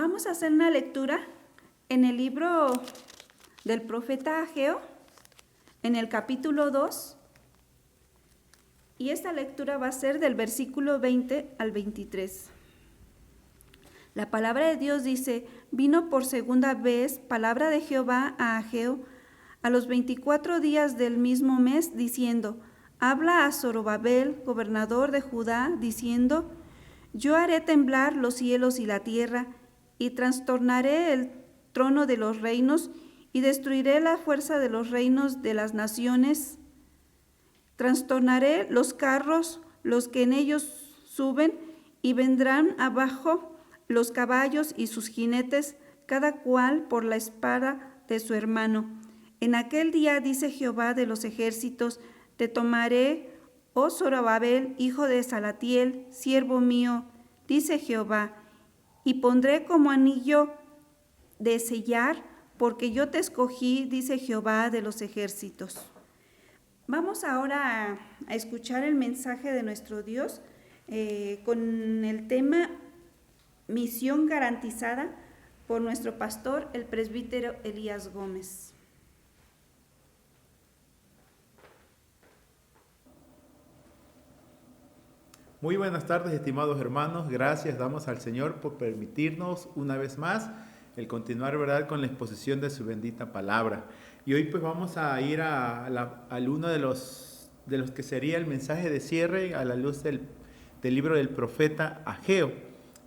Vamos a hacer una lectura en el libro del profeta Ageo, en el capítulo 2, y esta lectura va a ser del versículo 20 al 23. La palabra de Dios dice: vino por segunda vez palabra de Jehová a Ageo a los 24 días del mismo mes, diciendo: habla a Zorobabel, gobernador de Judá, diciendo: yo haré temblar los cielos y la tierra, y trastornaré el trono de los reinos, y destruiré la fuerza de los reinos de las naciones. Trastornaré los carros, los que en ellos suben, y vendrán abajo los caballos y sus jinetes, cada cual por la espada de su hermano. En aquel día, dice Jehová de los ejércitos, te tomaré, oh Zorobabel, hijo de Salatiel, siervo mío, dice Jehová, y pondré como anillo de sellar, porque yo te escogí, dice Jehová de los ejércitos. Vamos ahora a escuchar el mensaje de nuestro Dios con el tema Misión Garantizada por nuestro pastor, el presbítero Elías Gómez. Muy buenas tardes, estimados hermanos. Gracias damos al Señor por permitirnos una vez más el continuar, ¿verdad?, con la exposición de su bendita palabra. Y hoy pues vamos a ir al uno de los que sería el mensaje de cierre a la luz del libro del profeta Ageo.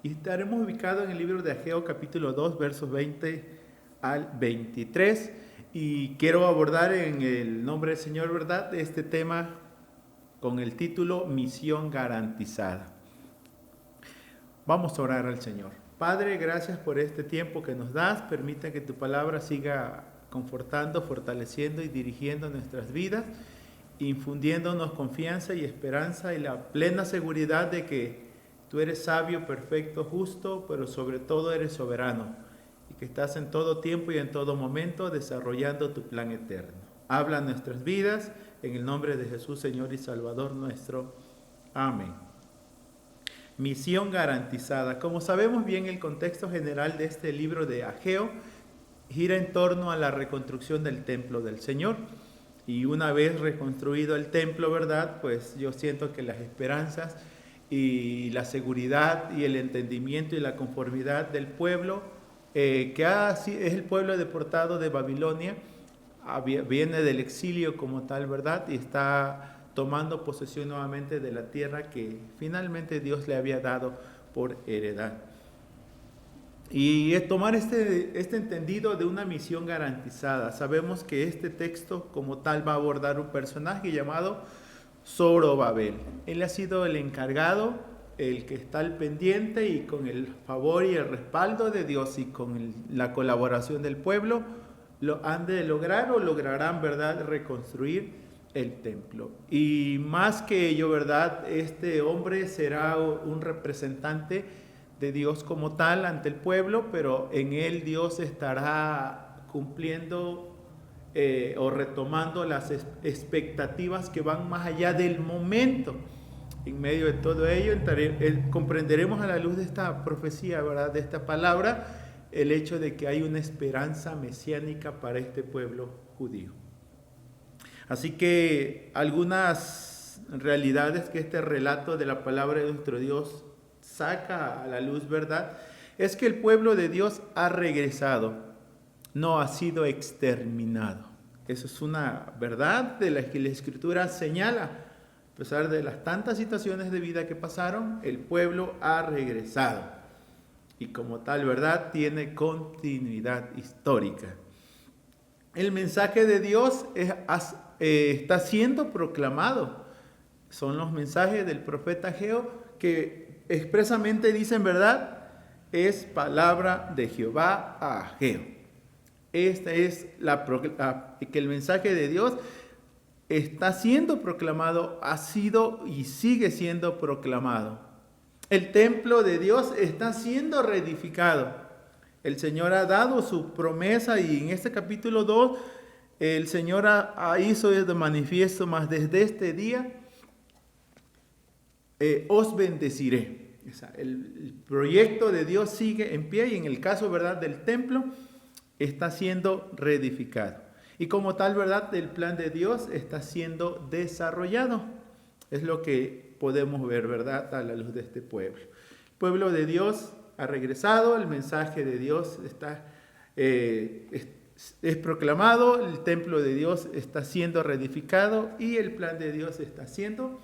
Y estaremos ubicados en el libro de Ageo capítulo 2, versos 20 al 23. Y quiero abordar en el nombre del Señor, ¿verdad?, este tema con el título Misión Garantizada. Vamos a orar al Señor. Padre, gracias por este tiempo que nos das. Permita que tu palabra siga confortando, fortaleciendo y dirigiendo nuestras vidas, infundiéndonos confianza y esperanza y la plena seguridad de que tú eres sabio, perfecto, justo, pero sobre todo eres soberano y que estás en todo tiempo y en todo momento desarrollando tu plan eterno. Habla en nuestras vidas, en el nombre de Jesús, Señor y Salvador nuestro. Amén. Misión garantizada. Como sabemos bien, el contexto general de este libro de Ageo gira en torno a la reconstrucción del templo del Señor. Y una vez reconstruido el templo, ¿verdad?, pues yo siento que las esperanzas y la seguridad y el entendimiento y la conformidad del pueblo, que es el pueblo deportado de Babilonia, viene del exilio como tal, ¿verdad?, y está tomando posesión nuevamente de la tierra que finalmente Dios le había dado por heredad. Y es tomar este entendido de una misión garantizada. Sabemos que este texto como tal va a abordar un personaje llamado Zorobabel. Él ha sido el encargado, el que está al pendiente, y con el favor y el respaldo de Dios y con la colaboración del pueblo, lo han de lograr o lograrán, ¿verdad?, reconstruir el templo. Y más que ello, ¿verdad?, este hombre será un representante de Dios como tal ante el pueblo, pero en él Dios estará cumpliendo o retomando las expectativas que van más allá del momento. En medio de todo ello comprenderemos a la luz de esta profecía, ¿verdad?, de esta palabra, el hecho de que hay una esperanza mesiánica para este pueblo judío. Así que algunas realidades que este relato de la palabra de nuestro Dios saca a la luz, ¿verdad?, es que el pueblo de Dios ha regresado, no ha sido exterminado. Eso es una verdad de la que la Escritura señala. A pesar de las tantas situaciones de vida que pasaron, el pueblo ha regresado. Y como tal, ¿verdad?, tiene continuidad histórica. El mensaje de Dios está siendo proclamado. Son los mensajes del profeta Ageo que expresamente dicen, ¿verdad?, es palabra de Jehová a Ageo. Esta es que el mensaje de Dios está siendo proclamado, ha sido y sigue siendo proclamado. El templo de Dios está siendo reedificado. El Señor ha dado su promesa y en este capítulo 2 el Señor hizo de manifiesto, mas desde este día os bendeciré. El proyecto de Dios sigue en pie y en el caso, ¿verdad?, del templo está siendo reedificado. Y como tal, ¿verdad?, el plan de Dios está siendo desarrollado. Es lo que podemos ver, ¿verdad?, a la luz de este pueblo. El pueblo de Dios ha regresado, el mensaje de Dios es proclamado, el templo de Dios está siendo reedificado y el plan de Dios está siendo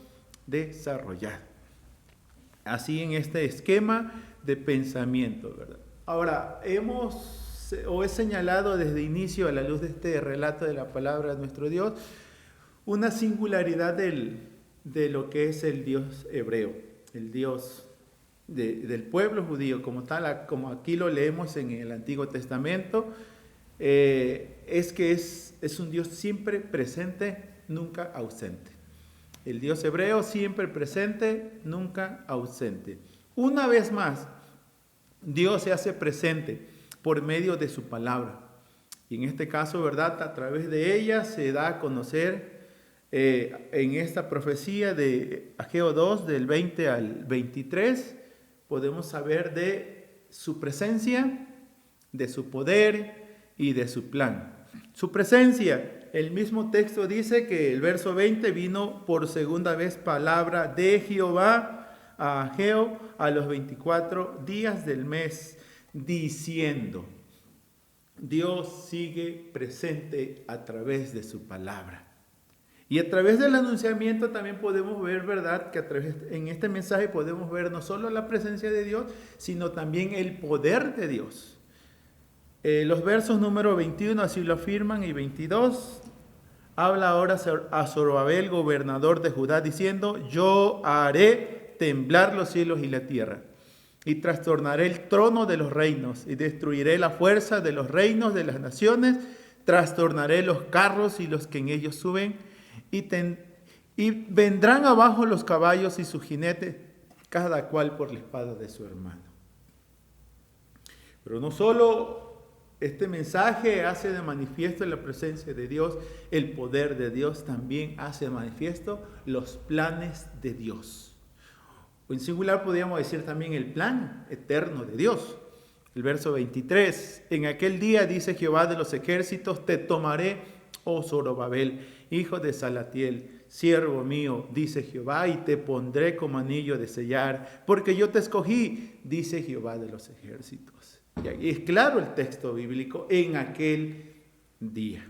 desarrollado. Así en este esquema de pensamiento, ¿verdad? Ahora, he señalado desde inicio a la luz de este relato de la palabra de nuestro Dios una singularidad de lo que es el Dios hebreo, el Dios del pueblo judío como tal, como aquí lo leemos en el Antiguo Testamento, es que es un Dios siempre presente, nunca ausente. El Dios hebreo siempre presente, nunca ausente. Una vez más, Dios se hace presente por medio de su palabra. Y en este caso, ¿verdad?, a través de ella se da a conocer en esta profecía de Ageo 2, del 20 al 23, podemos saber de su presencia, de su poder y de su plan. Su presencia, el mismo texto dice que el verso 20 vino por segunda vez palabra de Jehová a Ageo a los 24 días del mes, diciendo: Dios sigue presente a través de su palabra. Y a través del anunciamiento también podemos ver, ¿verdad?, que en este mensaje podemos ver no solo la presencia de Dios, sino también el poder de Dios. Los versos número 21 así lo afirman y 22. Habla ahora a Zorobabel, gobernador de Judá, diciendo: yo haré temblar los cielos y la tierra, y trastornaré el trono de los reinos, y destruiré la fuerza de los reinos de las naciones, trastornaré los carros y los que en ellos suben, y vendrán abajo los caballos y sus jinetes, cada cual por la espada de su hermano. Pero no solo este mensaje hace de manifiesto la presencia de Dios, el poder de Dios, también hace de manifiesto los planes de Dios. O en singular podríamos decir también el plan eterno de Dios. El verso 23, en aquel día, dice Jehová de los ejércitos, te tomaré, oh Zorobabel, hijo de Salatiel, siervo mío, dice Jehová, y te pondré como anillo de sellar, porque yo te escogí, dice Jehová de los ejércitos. Y aquí es claro el texto bíblico, en aquel día.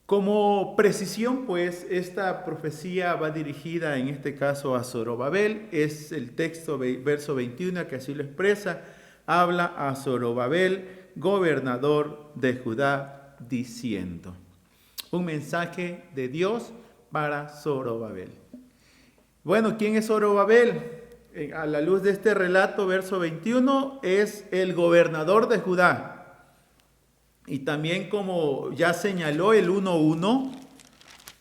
Como precisión, pues, esta profecía va dirigida en este caso a Zorobabel. Es el texto, verso 21, que así lo expresa. Habla a Zorobabel, gobernador de Judá, diciendo: un mensaje de Dios para Zorobabel. Bueno, ¿quién es Zorobabel? A la luz de este relato, verso 21, es el gobernador de Judá. Y también, como ya señaló el 1:1,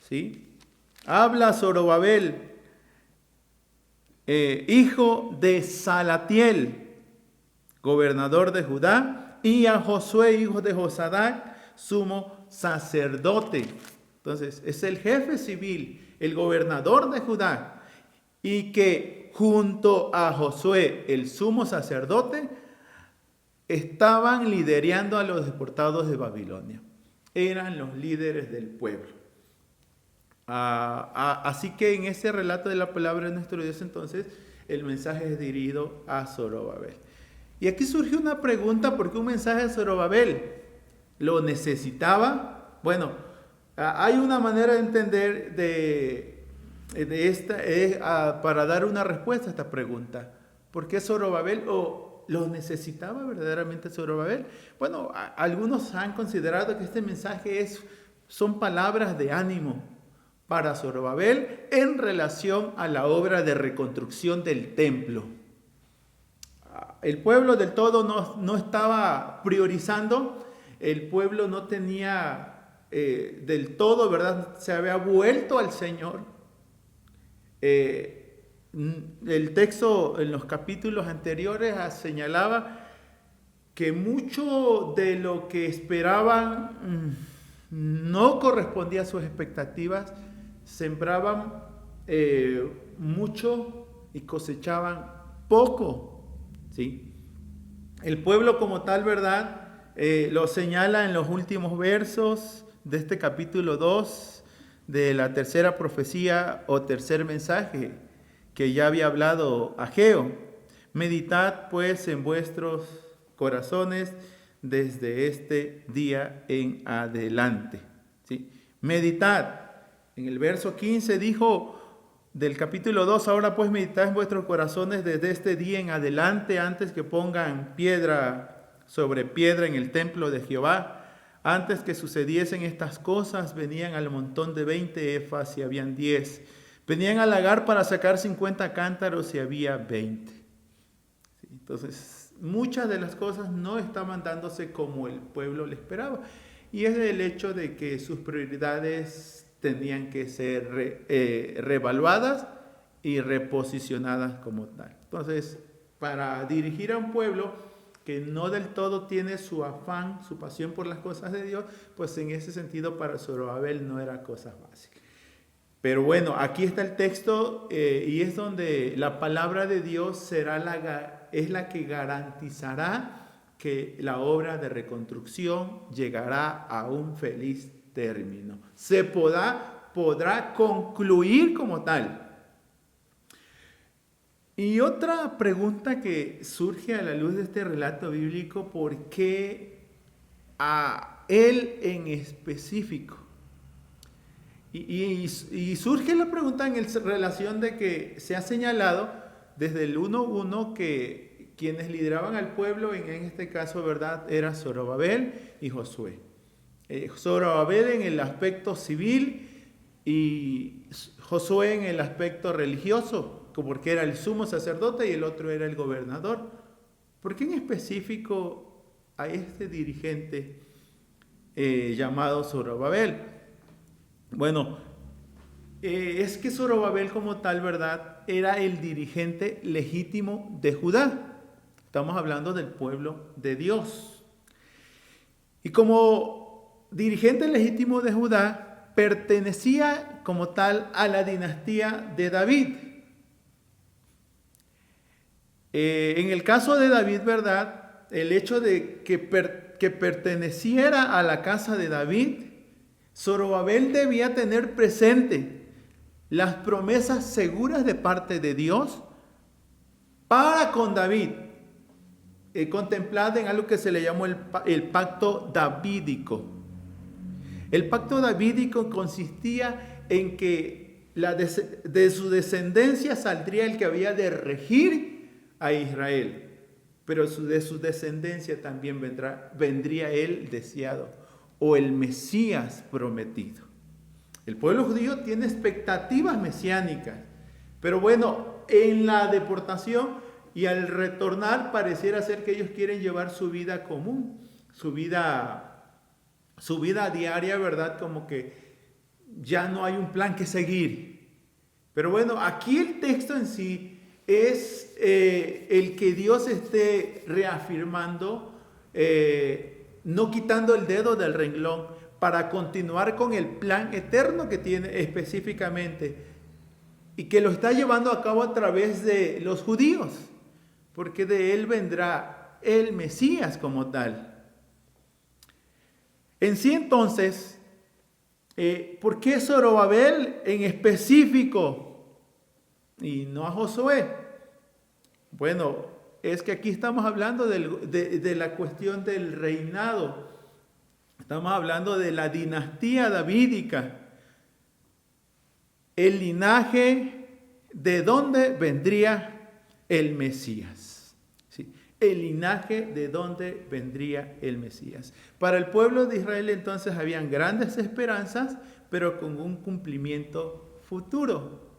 ¿sí?, habla Zorobabel, hijo de Salatiel, gobernador de Judá, y a Josué, hijo de Josadac, sumo sacerdote. Entonces, es el jefe civil, el gobernador de Judá, y que junto a Josué, el sumo sacerdote, estaban liderando a los deportados de Babilonia. Eran los líderes del pueblo. Así que en ese relato de la palabra de nuestro Dios, entonces, el mensaje es dirigido a Zorobabel. Y aquí surge una pregunta: ¿por qué un mensaje a Zorobabel? ¿Lo necesitaba? Bueno, hay una manera de entender para dar una respuesta a esta pregunta. ¿Por qué Zorobabel? ¿O lo necesitaba verdaderamente Zorobabel? Bueno, algunos han considerado que este mensaje son palabras de ánimo para Zorobabel en relación a la obra de reconstrucción del templo. El pueblo del todo no estaba priorizando, el pueblo no tenía del todo, ¿verdad?, se había vuelto al Señor. El texto en los capítulos anteriores señalaba que mucho de lo que esperaban no correspondía a sus expectativas. Sembraban mucho y cosechaban poco, ¿sí? El pueblo como tal, ¿verdad? Lo señala en los últimos versos de este capítulo 2 de la tercera profecía o tercer mensaje que ya había hablado Ageo. Meditad pues en vuestros corazones desde este día en adelante, ¿sí? Meditad. En el verso 15 dijo del capítulo 2, ahora pues meditad en vuestros corazones desde este día en adelante, antes que pongan piedra sobre piedra en el templo de Jehová. Antes que sucediesen estas cosas, venían al montón de 20 efas y habían 10. Venían al lagar para sacar 50 cántaros y había 20. ¿Sí? Entonces, muchas de las cosas no estaban dándose como el pueblo le esperaba. Y es el hecho de que sus prioridades tenían que ser reevaluadas y reposicionadas como tal. Entonces, para dirigir a un pueblo que no del todo tiene su afán, su pasión por las cosas de Dios, pues en ese sentido para Zorobabel no era cosa básica. Pero bueno, aquí está el texto y es donde la palabra de Dios es la que garantizará que la obra de reconstrucción llegará a un feliz término. Se podrá concluir como tal. Y otra pregunta que surge a la luz de este relato bíblico, ¿por qué a él en específico? Y surge la pregunta en relación de que se ha señalado desde el 1:1 que quienes lideraban al pueblo, en este caso, ¿verdad?, era Zorobabel y Josué. Zorobabel en el aspecto civil y Josué en el aspecto religioso, porque era el sumo sacerdote y el otro era el gobernador. ¿Por qué en específico a este dirigente llamado Zorobabel? Bueno, es que Zorobabel como tal, ¿verdad?, era el dirigente legítimo de Judá. Estamos hablando del pueblo de Dios. Y como dirigente legítimo de Judá, pertenecía como tal a la dinastía de David. En el caso de David, ¿verdad?, el hecho de que perteneciera a la casa de David, Zorobabel debía tener presente las promesas seguras de parte de Dios para con David, contemplada en algo que se le llamó el pacto davídico. El pacto davídico consistía en que de su descendencia saldría el que había de regir a Israel, pero de su descendencia también vendría el deseado o el Mesías prometido. El pueblo judío tiene expectativas mesiánicas, pero bueno, en la deportación y al retornar pareciera ser que ellos quieren llevar su vida común, su vida diaria, ¿verdad? Como que ya no hay un plan que seguir. Pero bueno, aquí el texto en sí es el que Dios esté reafirmando, no quitando el dedo del renglón para continuar con el plan eterno que tiene específicamente y que lo está llevando a cabo a través de los judíos, porque de él vendrá el Mesías como tal. En sí entonces, ¿por qué Zorobabel en específico y no a Josué? Bueno, es que aquí estamos hablando de la cuestión del reinado. Estamos hablando de la dinastía davídica. El linaje de donde vendría el Mesías. ¿Sí? El linaje de donde vendría el Mesías. Para el pueblo de Israel entonces habían grandes esperanzas, pero con un cumplimiento futuro.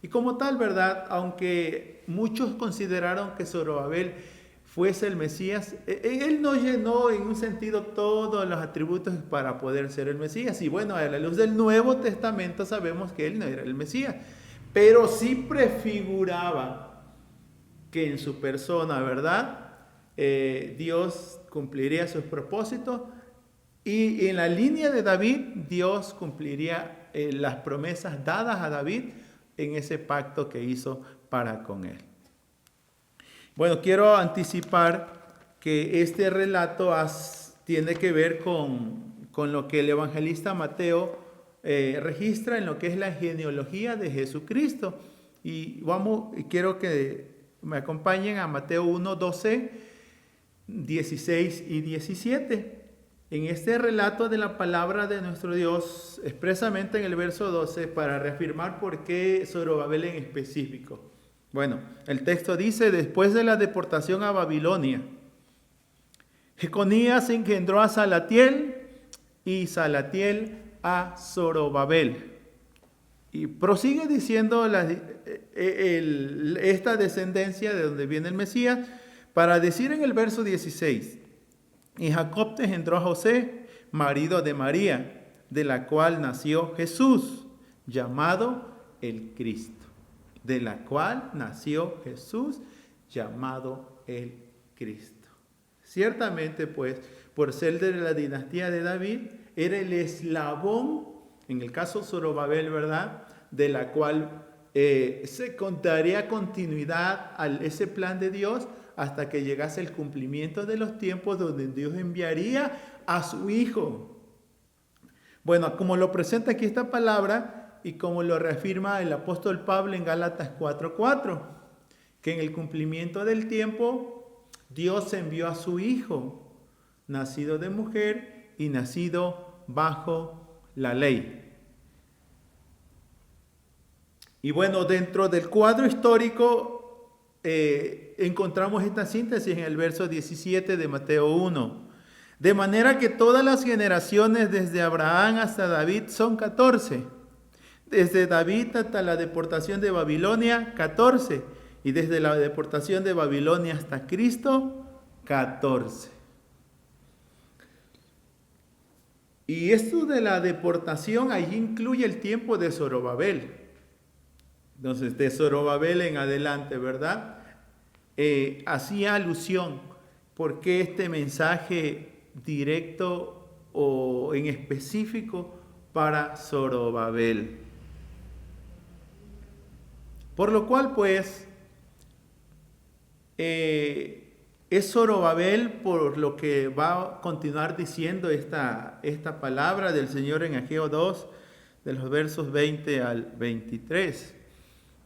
Y como tal, ¿verdad?, aunque muchos consideraron que Zorobabel fuese el Mesías, él no llenó en un sentido todos los atributos para poder ser el Mesías. Y bueno, a la luz del Nuevo Testamento sabemos que él no era el Mesías, pero sí prefiguraba que en su persona, ¿verdad?, Dios cumpliría sus propósitos y en la línea de David, Dios cumpliría las promesas dadas a David en ese pacto que hizo para con él. Bueno, quiero anticipar que este relato tiene que ver con lo que el evangelista Mateo registra en lo que es la genealogía de Jesucristo. Y quiero que me acompañen a Mateo 1, 12, 16 y 17. En este relato de la palabra de nuestro Dios, expresamente en el verso 12, para reafirmar por qué Zorobabel en específico. Bueno, el texto dice: después de la deportación a Babilonia, Jeconías engendró a Salatiel y Salatiel a Zorobabel. Y prosigue diciendo esta descendencia de donde viene el Mesías, para decir en el verso 16: y Jacob engendró a José, marido de María, de la cual nació Jesús, llamado el Cristo. De la cual nació Jesús, llamado el Cristo. Ciertamente, pues, por ser de la dinastía de David, era el eslabón, en el caso Zorobabel, ¿verdad?, de la cual se contaría continuidad a ese plan de Dios hasta que llegase el cumplimiento de los tiempos donde Dios enviaría a su Hijo. Bueno, como lo presenta aquí esta palabra y como lo reafirma el apóstol Pablo en Gálatas 4:4, que en el cumplimiento del tiempo Dios envió a su Hijo, nacido de mujer y nacido bajo la ley. Y bueno, dentro del cuadro histórico encontramos esta síntesis en el verso 17 de Mateo 1. De manera que todas las generaciones desde Abraham hasta David son 14. Desde David hasta la deportación de Babilonia, 14. Y desde la deportación de Babilonia hasta Cristo, 14. Y esto de la deportación allí incluye el tiempo de Zorobabel. Entonces, de Zorobabel en adelante, ¿verdad? Hacía alusión, porque este mensaje directo o en específico para Zorobabel. Por lo cual, pues, es Zorobabel por lo que va a continuar diciendo esta palabra del Señor en Ageo 2, de los versos 20 al 23.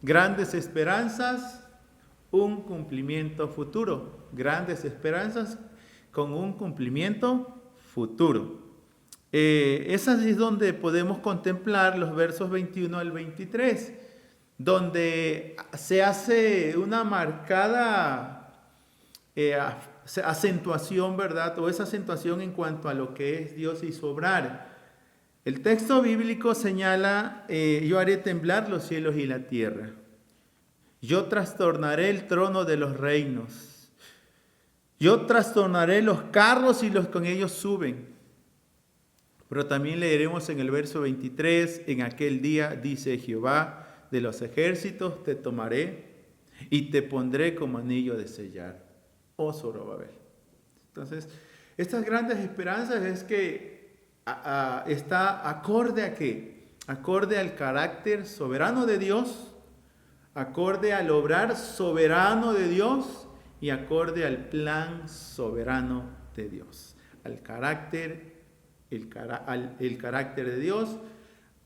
Grandes esperanzas, un cumplimiento futuro. Grandes esperanzas con un cumplimiento futuro. Es así donde podemos contemplar los versos 21 al 23, donde se hace una marcada acentuación, ¿verdad? O esa acentuación en cuanto a lo que es Dios y su obrar. El texto bíblico señala: yo haré temblar los cielos y la tierra. Yo trastornaré el trono de los reinos. Yo trastornaré los carros y los con ellos suben. Pero también leeremos en el verso 23: en aquel día, dice Jehová de los ejércitos, te tomaré y te pondré como anillo de sellar, oh Zorobabel. Entonces, estas grandes esperanzas es que está acorde a qué? Acorde al carácter soberano de Dios, acorde al obrar soberano de Dios y acorde al plan soberano de Dios. Al carácter, el carácter de Dios,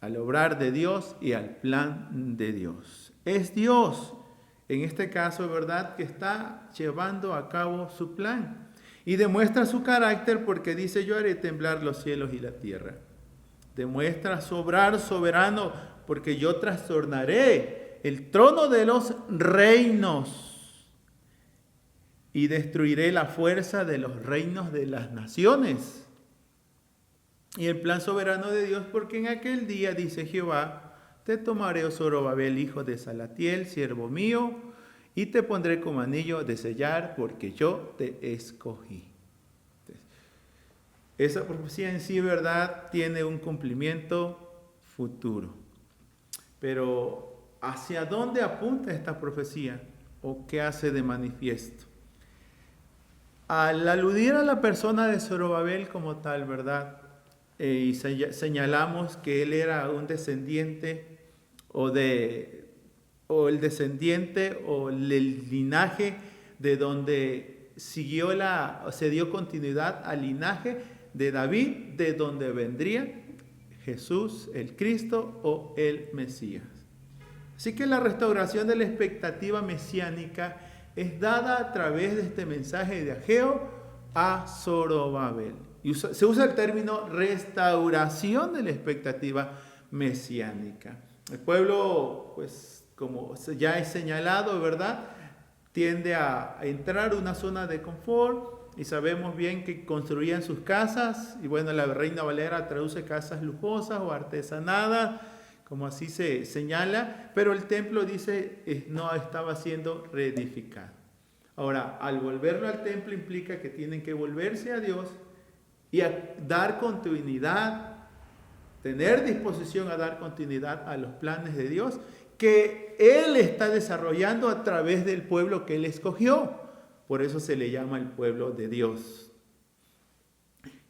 al obrar de Dios y al plan de Dios. Es Dios, en este caso, ¿verdad?, que está llevando a cabo su plan. Y demuestra su carácter porque dice: yo haré temblar los cielos y la tierra. Demuestra su obrar soberano porque yo trastornaré el trono de los reinos y destruiré la fuerza de los reinos de las naciones. Y el plan soberano de Dios, porque en aquel día, dice Jehová, te tomaré, oh Zorobabel, hijo de Salatiel, siervo mío, y te pondré como anillo de sellar, porque yo te escogí. Entonces, esa profecía en sí, ¿verdad?, tiene un cumplimiento futuro. Pero, ¿hacia dónde apunta esta profecía? ¿O qué hace de manifiesto? Al aludir a la persona de Zorobabel como tal, ¿verdad?, y señalamos que él era un descendiente o de o el descendiente o el linaje de donde se dio continuidad al linaje de David, de donde vendría Jesús, el Cristo o el Mesías. Así que la restauración de la expectativa mesiánica es dada a través de este mensaje de Ageo a Zorobabel. Y se usa el término restauración de la expectativa mesiánica. El pueblo, pues como ya es señalado, ¿verdad?, tiende a entrar a una zona de confort, y sabemos bien que construían sus casas, y bueno, la Reina Valera traduce casas lujosas o artesanadas, como así se señala, pero el templo dice no estaba siendo reedificado. Ahora, al volverlo al templo implica que tienen que volverse a Dios y a dar continuidad, tener disposición a dar continuidad a los planes de Dios que Él está desarrollando a través del pueblo que Él escogió. Por eso se le llama el pueblo de Dios.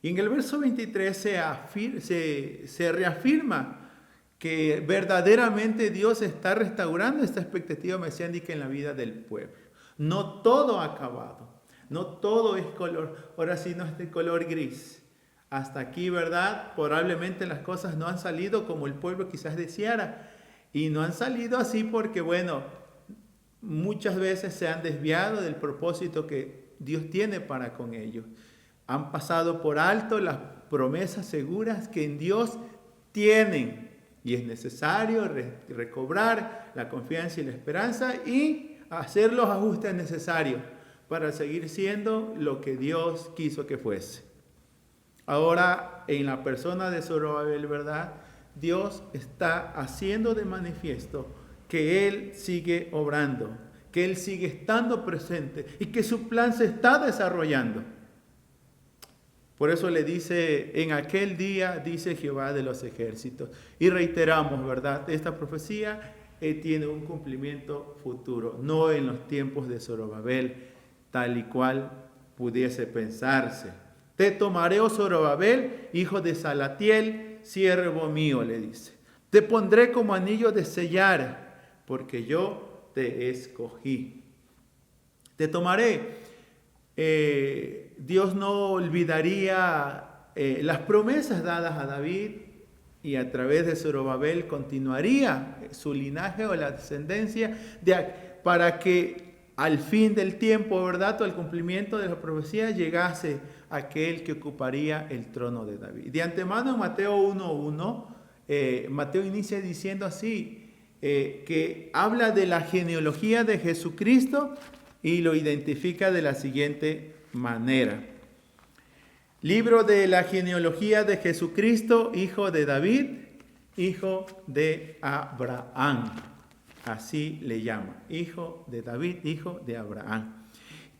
Y en el verso 23 se reafirma que verdaderamente Dios está restaurando esta expectativa mesiánica en la vida del pueblo. No todo ha acabado, no todo es color, ahora sí no es de color gris. Hasta aquí, ¿verdad? Probablemente las cosas no han salido como el pueblo quizás deseara. Y no han salido así porque, bueno, muchas veces se han desviado del propósito que Dios tiene para con ellos. Han pasado por alto las promesas seguras que en Dios tienen. Y es necesario recobrar la confianza y la esperanza y hacer los ajustes necesarios para seguir siendo lo que Dios quiso que fuese. Ahora, en la persona de Zorobabel, ¿verdad?, Dios está haciendo de manifiesto que Él sigue obrando, que Él sigue estando presente y que su plan se está desarrollando. Por eso le dice, en aquel día, dice Jehová de los ejércitos. Y reiteramos, ¿verdad?, esta profecía tiene un cumplimiento futuro, no en los tiempos de Zorobabel, tal y cual pudiese pensarse. Te tomaré, oh Zorobabel, hijo de Salatiel, siervo mío, le dice. Te pondré como anillo de sellar, porque yo te escogí. Te tomaré. Dios no olvidaría las promesas dadas a David, y a través de Zorobabel continuaría su linaje o la descendencia para que al fin del tiempo, ¿verdad?, al cumplimiento de la profecía, llegase aquel que ocuparía el trono de David. De antemano, en Mateo 1:1, Mateo inicia diciendo así, que habla de la genealogía de Jesucristo y lo identifica de la siguiente manera. Libro de la genealogía de Jesucristo, hijo de David, hijo de Abraham. Así le llama, hijo de David, hijo de Abraham.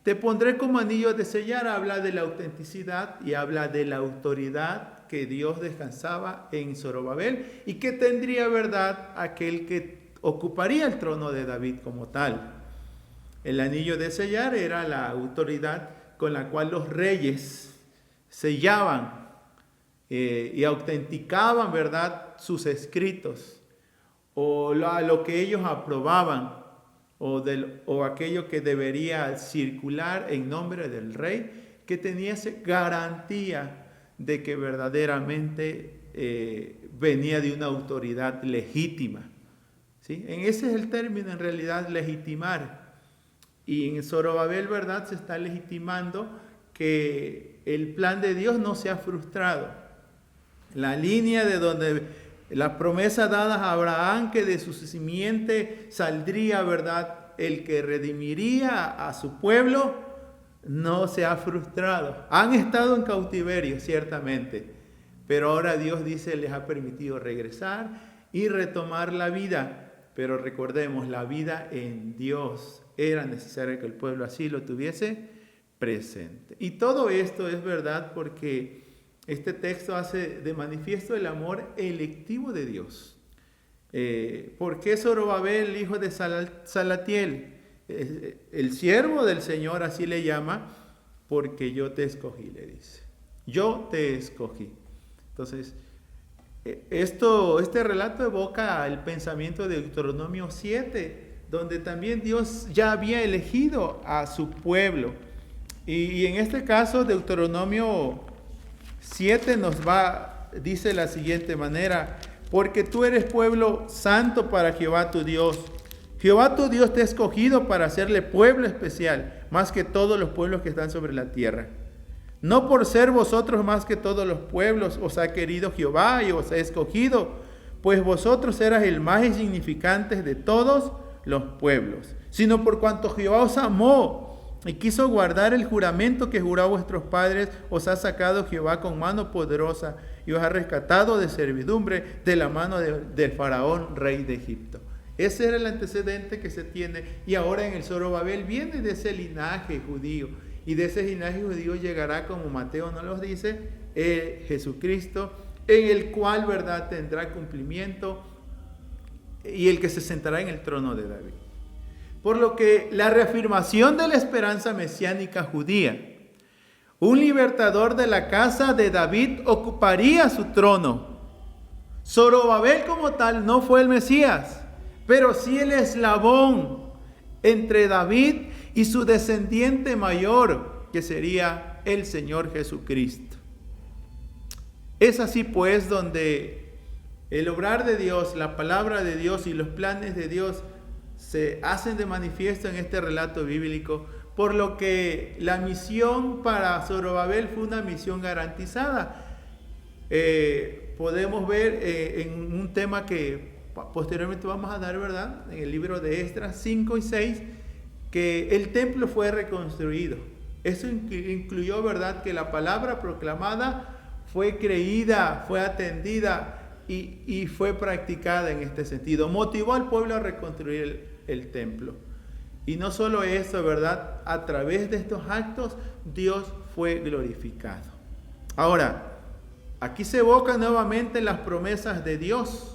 Te pondré como anillo de sellar, habla de la autenticidad y habla de la autoridad que Dios descansaba en Zorobabel y que tendría, ¿verdad?, aquel que ocuparía el trono de David como tal. El anillo de sellar era la autoridad con la cual los reyes sellaban y autenticaban, ¿verdad?, sus escritos o lo que ellos aprobaban o aquello que debería circular en nombre del rey, que tenía esa garantía de que verdaderamente venía de una autoridad legítima. ¿Sí? Ese es el término, en realidad, legitimar. Y en Zorobabel, ¿verdad?, se está legitimando que el plan de Dios no se ha frustrado. La línea de donde la promesa dada a Abraham, que de su simiente saldría, ¿verdad?, el que redimiría a su pueblo, no se ha frustrado. Han estado en cautiverio, ciertamente, pero ahora Dios dice les ha permitido regresar y retomar la vida. Pero recordemos, la vida en Dios era necesario que el pueblo así lo tuviese presente. Y todo esto es verdad porque este texto hace de manifiesto el amor electivo de Dios. ¿Por qué Zorobabel, hijo de Salatiel? El siervo del Señor, así le llama, porque yo te escogí, le dice. Yo te escogí. Entonces, este relato evoca el pensamiento de Deuteronomio 7, donde también Dios ya había elegido a su pueblo. Y en este caso, Deuteronomio 7 dice de la siguiente manera: porque tú eres pueblo santo para Jehová tu Dios. Jehová tu Dios te ha escogido para hacerle pueblo especial, más que todos los pueblos que están sobre la tierra. No por ser vosotros más que todos los pueblos os ha querido Jehová y os ha escogido, pues vosotros eras el más insignificante de todos los pueblos, sino por cuanto Jehová os amó y quiso guardar el juramento que juró a vuestros padres, os ha sacado Jehová con mano poderosa y os ha rescatado de servidumbre de la mano del faraón, rey de Egipto. Ese era el antecedente que se tiene, y ahora en el Zorobabel viene de ese linaje judío, y de ese linaje judío llegará, como Mateo nos lo dice, Jesucristo, en el cual, ¿verdad?, tendrá cumplimiento, y el que se sentará en el trono de David. Por lo que la reafirmación de la esperanza mesiánica judía, un libertador de la casa de David ocuparía su trono. Zorobabel como tal no fue el Mesías, pero sí el eslabón entre David y su descendiente mayor, que sería el Señor Jesucristo. Es así pues donde el obrar de Dios, la palabra de Dios y los planes de Dios se hacen de manifiesto en este relato bíblico, por lo que la misión para Zorobabel fue una misión garantizada. Podemos ver en un tema que posteriormente vamos a dar, ¿verdad?, en el libro de Esdras 5 y 6, que el templo fue reconstruido. Eso incluyó, ¿verdad?, que la palabra proclamada fue creída, fue atendida y fue practicada en este sentido. Motivó al pueblo a reconstruir el templo. Y no solo eso, ¿verdad?, a través de estos actos Dios fue glorificado. Ahora, aquí se evocan nuevamente las promesas de Dios.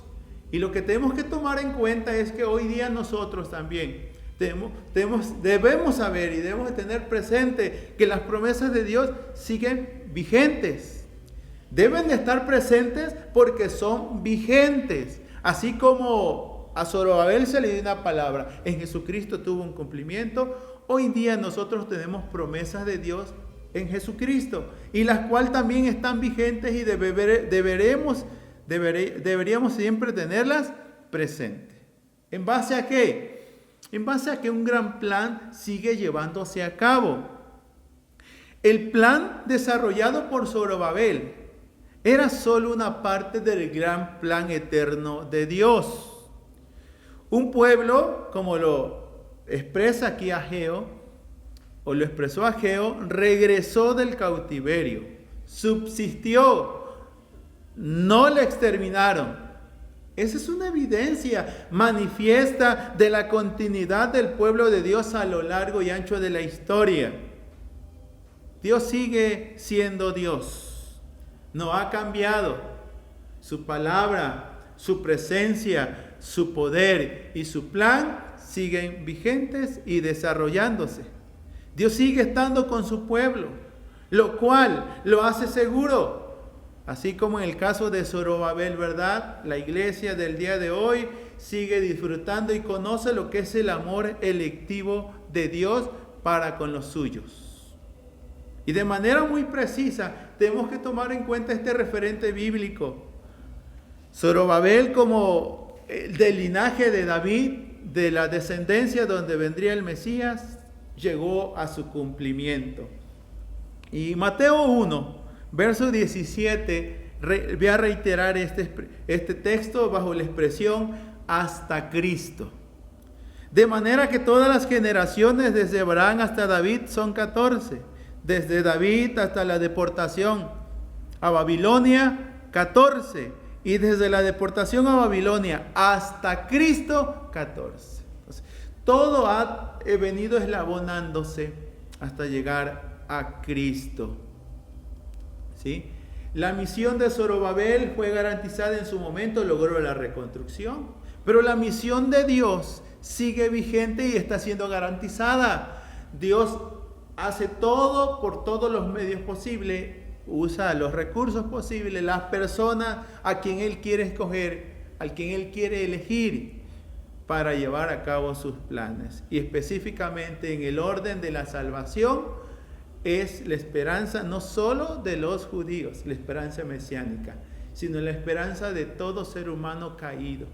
Y lo que tenemos que tomar en cuenta es que hoy día nosotros también debemos saber y debemos tener presente que las promesas de Dios siguen vigentes. Deben de estar presentes porque son vigentes. Así como a Zorobabel se le dio una palabra, en Jesucristo tuvo un cumplimiento. Hoy en día nosotros tenemos promesas de Dios en Jesucristo, y las cuales también están vigentes y deberíamos siempre tenerlas presentes. ¿En base a qué? En base a que un gran plan sigue llevándose a cabo. El plan desarrollado por Zorobabel era solo una parte del gran plan eterno de Dios. Un pueblo, como lo expresa aquí Ageo, o lo expresó Ageo, regresó del cautiverio, subsistió, no le exterminaron. Esa es una evidencia manifiesta de la continuidad del pueblo de Dios a lo largo y ancho de la historia. Dios sigue siendo Dios, no ha cambiado. Su palabra, su presencia, su poder y su plan siguen vigentes y desarrollándose. Dios sigue estando con su pueblo, lo cual lo hace seguro. Así como en el caso de Zorobabel, ¿verdad?, la iglesia del día de hoy sigue disfrutando y conoce lo que es el amor electivo de Dios para con los suyos. Y de manera muy precisa tenemos que tomar en cuenta este referente bíblico. Zorobabel, como del linaje de David, de la descendencia donde vendría el Mesías, llegó a su cumplimiento. Y Mateo 1, verso 17, voy a reiterar este texto bajo la expresión hasta Cristo. De manera que todas las generaciones desde Abraham hasta David son 14. Desde David hasta la deportación a Babilonia, 14. Y desde la deportación a Babilonia hasta Cristo, 14. Entonces, todo ha venido eslabonándose hasta llegar a Cristo. ¿Sí? La misión de Zorobabel fue garantizada en su momento, logró la reconstrucción, pero la misión de Dios sigue vigente y está siendo garantizada. Dios hace todo por todos los medios posibles, usa los recursos posibles, las personas a quien Él quiere escoger, a quien Él quiere elegir, para llevar a cabo sus planes. Y específicamente en el orden de la salvación es la esperanza no solo de los judíos, la esperanza mesiánica, sino la esperanza de todo ser humano caído.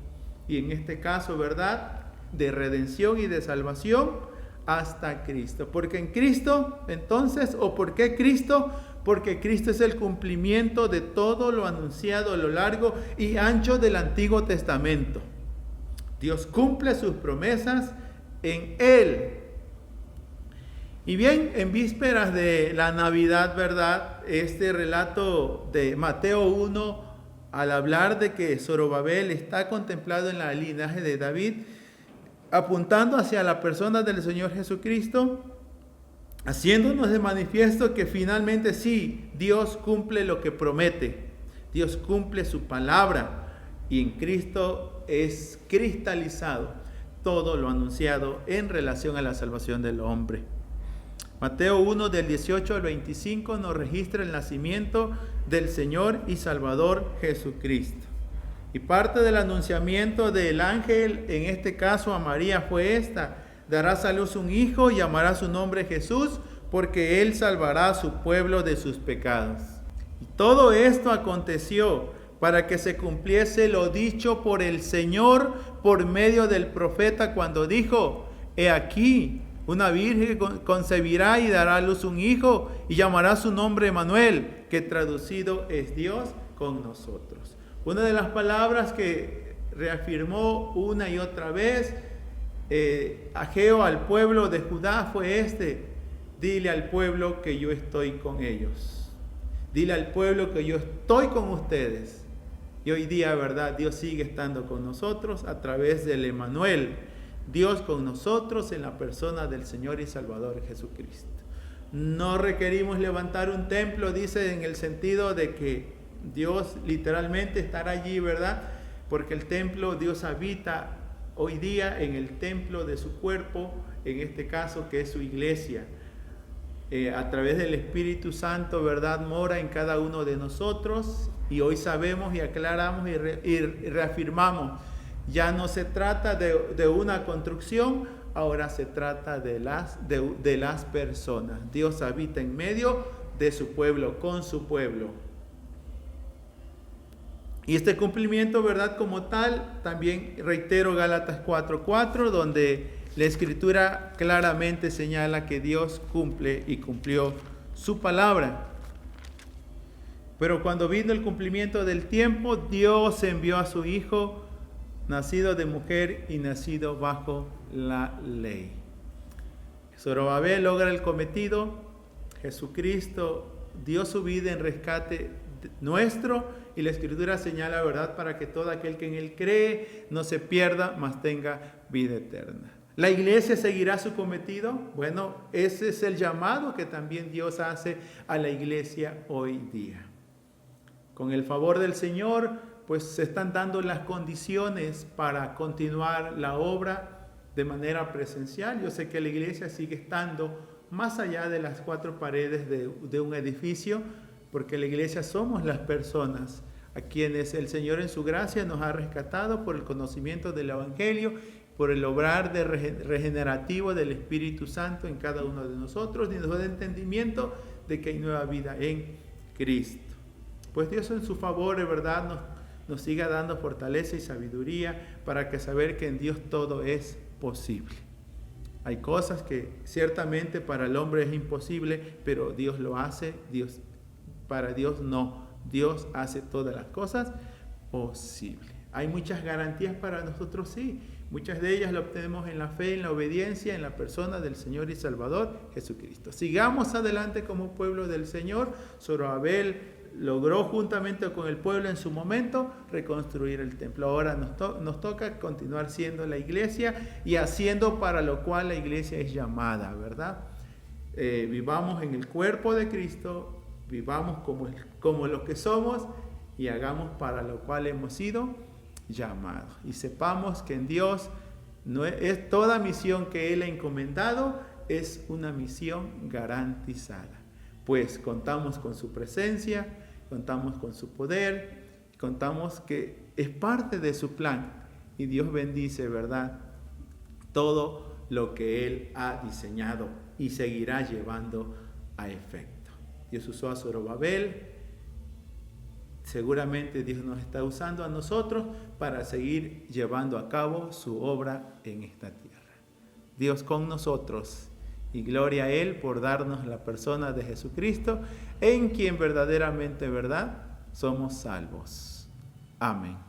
Y en este caso, ¿verdad?, de redención y de salvación hasta Cristo. Porque en Cristo, entonces, ¿o por qué Cristo? Porque Cristo es el cumplimiento de todo lo anunciado a lo largo y ancho del Antiguo Testamento. Dios cumple sus promesas en Él. Y bien, en vísperas de la Navidad, ¿verdad?, este relato de Mateo 1, al hablar de que Zorobabel está contemplado en la linaje de David, apuntando hacia la persona del Señor Jesucristo, haciéndonos de manifiesto que finalmente sí, Dios cumple lo que promete, Dios cumple su palabra, y en Cristo es cristalizado todo lo anunciado en relación a la salvación del hombre. Mateo 1 del 18 al 25 nos registra el nacimiento del Señor y Salvador Jesucristo. Y parte del anunciamiento del ángel, en este caso a María, fue esta: darás a luz un hijo y llamará su nombre Jesús, porque él salvará a su pueblo de sus pecados. Y todo esto aconteció para que se cumpliese lo dicho por el Señor por medio del profeta cuando dijo: he aquí, una virgen concebirá y dará a luz un hijo y llamará su nombre Emmanuel, que traducido es Dios con nosotros. Una de las palabras que reafirmó una y otra vez Ageo al pueblo de Judá fue dile al pueblo que yo estoy con ellos. Dile al pueblo que yo estoy con ustedes. Y hoy día, ¿verdad?, Dios sigue estando con nosotros a través del Emmanuel, Dios con nosotros en la persona del Señor y Salvador Jesucristo. No requerimos levantar un templo, dice, en el sentido de que Dios literalmente estará allí, ¿verdad? Porque el templo, Dios habita hoy día en el templo de su cuerpo, en este caso que es su iglesia. A través del Espíritu Santo, ¿verdad?, mora en cada uno de nosotros, y hoy sabemos y aclaramos y reafirmamos, ya no se trata de una construcción, ahora se trata de las personas. Dios habita en medio de su pueblo, con su pueblo. Y este cumplimiento, ¿verdad?, como tal, también reitero Gálatas 4:4, donde la Escritura claramente señala que Dios cumple y cumplió su palabra. Pero cuando vino el cumplimiento del tiempo, Dios envió a su Hijo, nacido de mujer y nacido bajo la ley. Zorobabel logra el cometido. Jesucristo dio su vida en rescate nuestro, y la Escritura señala, ¿verdad?, para que todo aquel que en Él cree no se pierda, mas tenga vida eterna. ¿La iglesia seguirá su cometido? Bueno, ese es el llamado que también Dios hace a la iglesia hoy día. Con el favor del Señor, pues se están dando las condiciones para continuar la obra de manera presencial. Yo sé que la iglesia sigue estando más allá de las cuatro paredes de un edificio, porque la iglesia somos las personas a quienes el Señor en su gracia nos ha rescatado por el conocimiento del Evangelio, por el obrar regenerativo del Espíritu Santo en cada uno de nosotros, y nos da entendimiento de que hay nueva vida en Cristo. Pues Dios en su favor, de verdad, nos siga dando fortaleza y sabiduría para que saber que en Dios todo es posible. Hay cosas que ciertamente para el hombre es imposible, pero Dios lo hace. Para Dios no. Dios hace todas las cosas posibles. Hay muchas garantías para nosotros, sí. Muchas de ellas las obtenemos en la fe, en la obediencia, en la persona del Señor y Salvador Jesucristo. Sigamos adelante como pueblo del Señor. Zorobabel logró juntamente con el pueblo en su momento reconstruir el templo. Ahora nos toca continuar siendo la iglesia y haciendo para lo cual la iglesia es llamada, ¿verdad? Vivamos en el cuerpo de Cristo, vivamos como lo que somos y hagamos para lo cual hemos sido llamados. Y sepamos que en Dios es toda misión que Él ha encomendado es una misión garantizada. Pues contamos con su presencia, contamos con su poder, contamos que es parte de su plan. Y Dios bendice, ¿verdad?, todo lo que Él ha diseñado y seguirá llevando a efecto. Dios usó a Zorobabel. Seguramente Dios nos está usando a nosotros para seguir llevando a cabo su obra en esta tierra. Dios con nosotros, y gloria a Él por darnos la persona de Jesucristo, en quien verdaderamente, ¿verdad?, somos salvos. Amén.